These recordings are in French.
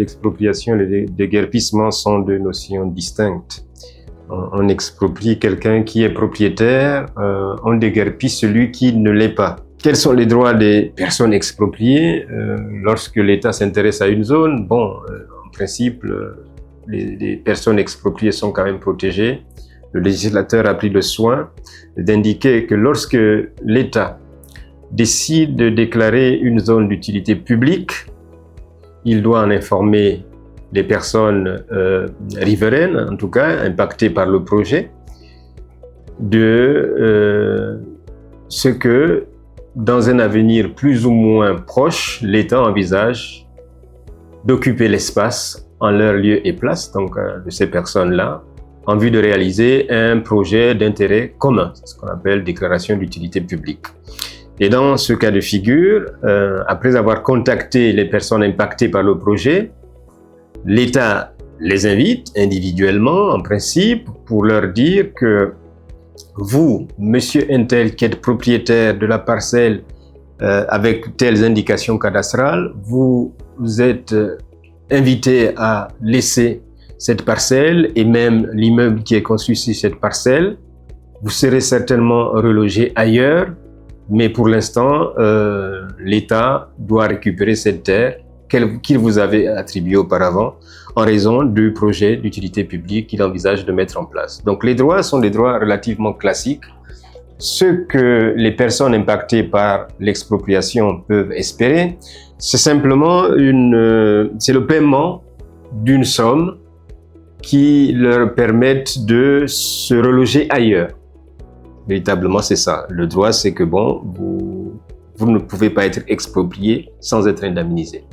l'expropriation et le déguerpissement sont deux notions distinctes. On exproprie quelqu'un qui est propriétaire, on déguerpit celui qui ne l'est pas. Quels sont les droits des personnes expropriées lorsque l'État s'intéresse à une zone? Bon, en principe, les personnes expropriées sont quand même protégées. Le législateur a pris le soin d'indiquer que lorsque l'État décide de déclarer une zone d'utilité publique, il doit en informer les personnes riveraines, en tout cas impactées par le projet, de ce que dans un avenir plus ou moins proche, l'État envisage d'occuper l'espace en leur lieu et place, donc de ces personnes-là, en vue de réaliser un projet d'intérêt commun, ce qu'on appelle déclaration d'utilité publique. Et dans ce cas de figure, après avoir contacté les personnes impactées par le projet, l'État les invite individuellement, en principe, pour leur dire que vous, monsieur Intel, qui êtes propriétaire de la parcelle avec telles indications cadastrales, vous êtes invité à laisser cette parcelle et même l'immeuble qui est construit sur cette parcelle. Vous serez certainement relogé ailleurs, mais pour l'instant, l'État doit récupérer cette terre qu'il vous avait attribuée auparavant en raison du projet d'utilité publique qu'il envisage de mettre en place. Donc les droits sont des droits relativement classiques. Ce que les personnes impactées par l'expropriation peuvent espérer, c'est simplement c'est le paiement d'une somme qui leur permette de se reloger ailleurs. Véritablement, c'est ça. Le droit, c'est que bon, vous ne pouvez pas être exproprié sans être indemnisé.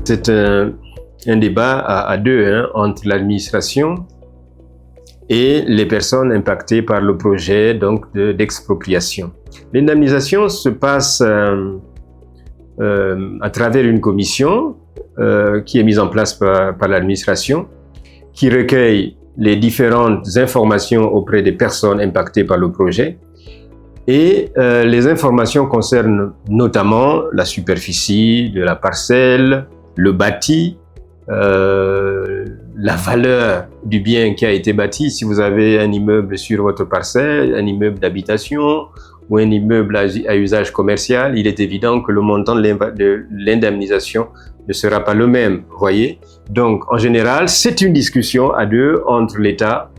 C'est un débat à deux entre l'administration et les personnes impactées par le projet donc d'expropriation. L'indemnisation se passe à travers une commission qui est mise en place par l'administration, qui recueille les différentes informations auprès des personnes impactées par le projet. Et les informations concernent notamment la superficie de la parcelle, le bâti, la valeur du bien qui a été bâti. Si vous avez un immeuble sur votre parcelle, un immeuble d'habitation ou un immeuble à usage commercial, il est évident que le montant de l'indemnisation ne sera pas le même, voyez. Donc, en général, c'est une discussion à deux entre l'État,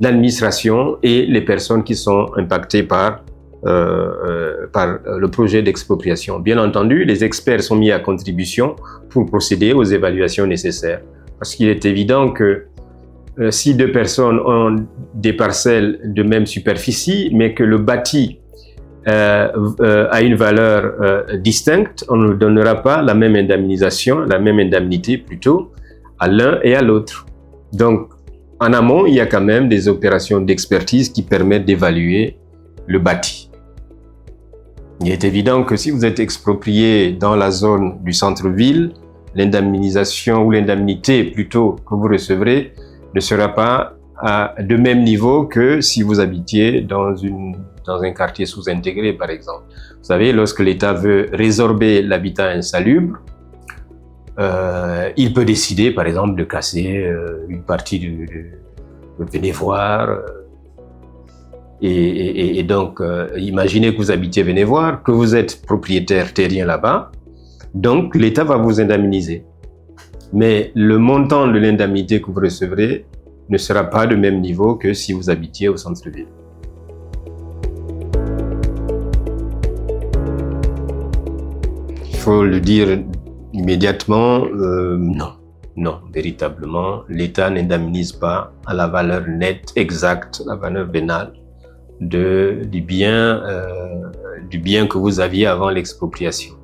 l'administration et les personnes qui sont impactées par le projet d'expropriation. Bien entendu, les experts sont mis à contribution pour procéder aux évaluations nécessaires. Parce qu'il est évident que si deux personnes ont des parcelles de même superficie, mais que le bâti a une valeur distincte, on ne donnera pas la même indemnisation, la même indemnité plutôt, à l'un et à l'autre. Donc, en amont, il y a quand même des opérations d'expertise qui permettent d'évaluer le bâti. Il est évident que si vous êtes exproprié dans la zone du centre-ville, l'indemnisation ou l'indemnité plutôt que vous recevrez ne sera pas de même niveau que si vous habitiez dans un quartier sous-intégré, par exemple. Vous savez, lorsque l'État veut résorber l'habitat insalubre, il peut décider, par exemple, de casser une partie du Vénévoire. Et donc, imaginez que vous habitiez Vénévoire, que vous êtes propriétaire terrien là-bas, donc l'État va vous indemniser. Mais le montant de l'indemnité que vous recevrez ne sera pas de même niveau que si vous habitiez au centre-ville. Il faut le dire immédiatement, non, véritablement, l'État n'indemnise pas à la valeur nette exacte, la valeur vénale du bien que vous aviez avant l'expropriation.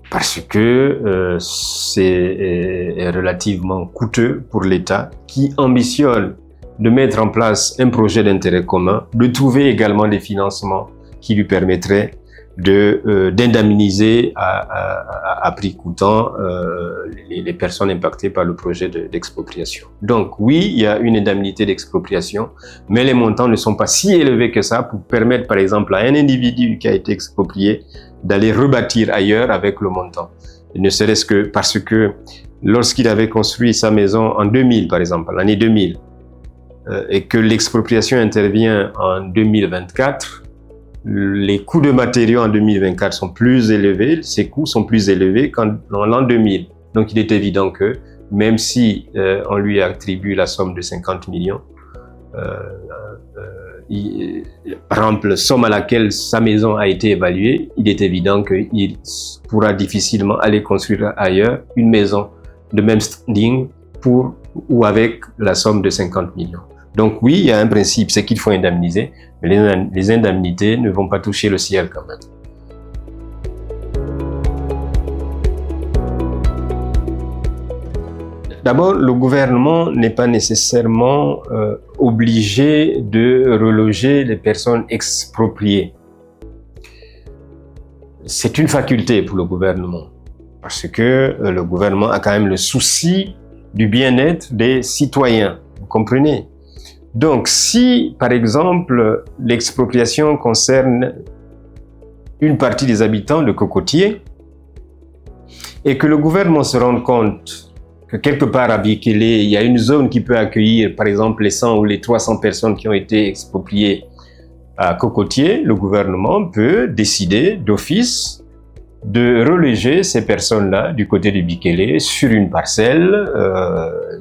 Parce que c'est relativement coûteux pour l'État qui ambitionne de mettre en place un projet d'intérêt commun, de trouver également des financements qui lui permettraient d'indemniser à prix coûtant les personnes impactées par le projet d'expropriation. Donc oui, il y a une indemnité d'expropriation, mais les montants ne sont pas si élevés que ça pour permettre par exemple à un individu qui a été exproprié d'aller rebâtir ailleurs avec le montant. Ne serait-ce que parce que lorsqu'il avait construit sa maison en 2000 par exemple, l'année 2000, et que l'expropriation intervient en 2024, les coûts de matériaux en 2024 sont plus élevés, ces coûts sont plus élevés qu'en l'an 2000. Donc il est évident que même si on lui attribue la somme de 50 millions, par exemple, la somme à laquelle sa maison a été évaluée, il est évident qu'il pourra difficilement aller construire ailleurs une maison de même standing ou avec la somme de 50 millions. Donc oui, il y a un principe, c'est qu'il faut indemniser, mais les indemnités ne vont pas toucher le ciel quand même. D'abord, le gouvernement n'est pas nécessairement obligé de reloger les personnes expropriées. C'est une faculté pour le gouvernement, parce que le gouvernement a quand même le souci du bien-être des citoyens, vous comprenez? Donc, si, par exemple, l'expropriation concerne une partie des habitants de Cocotier et que le gouvernement se rende compte que quelque part à Bikele, il y a une zone qui peut accueillir, par exemple, les 100 ou les 300 personnes qui ont été expropriées à Cocotier, le gouvernement peut décider d'office de reloger ces personnes-là du côté de Bikele sur une parcelle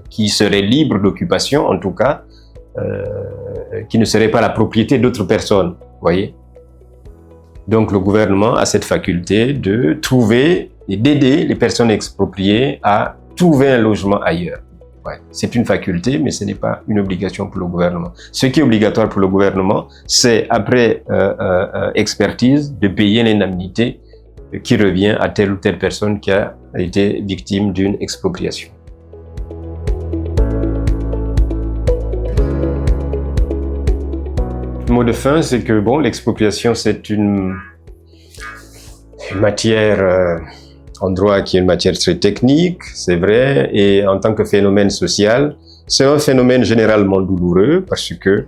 qui serait libre d'occupation, en tout cas, qui ne serait pas la propriété d'autres personnes, voyez. Donc le gouvernement a cette faculté de trouver et d'aider les personnes expropriées à trouver un logement ailleurs. Ouais. C'est une faculté, mais ce n'est pas une obligation pour le gouvernement. Ce qui est obligatoire pour le gouvernement, c'est après expertise de payer l'indemnité qui revient à telle ou telle personne qui a été victime d'une expropriation. Le mot de fin, c'est que bon, l'expropriation, c'est une matière en droit qui est une matière très technique, c'est vrai, et en tant que phénomène social, c'est un phénomène généralement douloureux parce que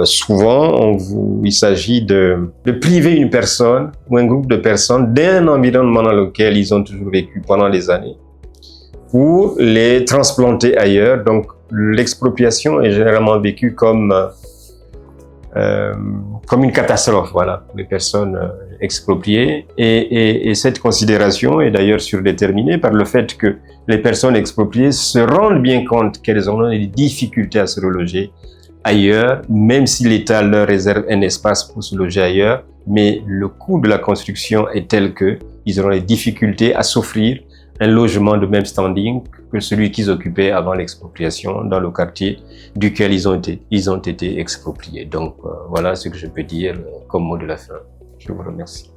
souvent, il s'agit de priver une personne ou un groupe de personnes d'un environnement dans lequel ils ont toujours vécu pendant des années pour les transplanter ailleurs. Donc, l'expropriation est généralement vécue comme une catastrophe, voilà, pour les personnes expropriées. Et cette considération est d'ailleurs surdéterminée par le fait que les personnes expropriées se rendent bien compte qu'elles ont des difficultés à se reloger ailleurs, même si l'État leur réserve un espace pour se loger ailleurs, mais le coût de la construction est tel qu'ils auront des difficultés à s'offrir un logement de même standing que celui qu'ils occupaient avant l'expropriation dans le quartier duquel ils ont été expropriés. Donc voilà ce que je peux dire comme mot de la fin. Je vous remercie.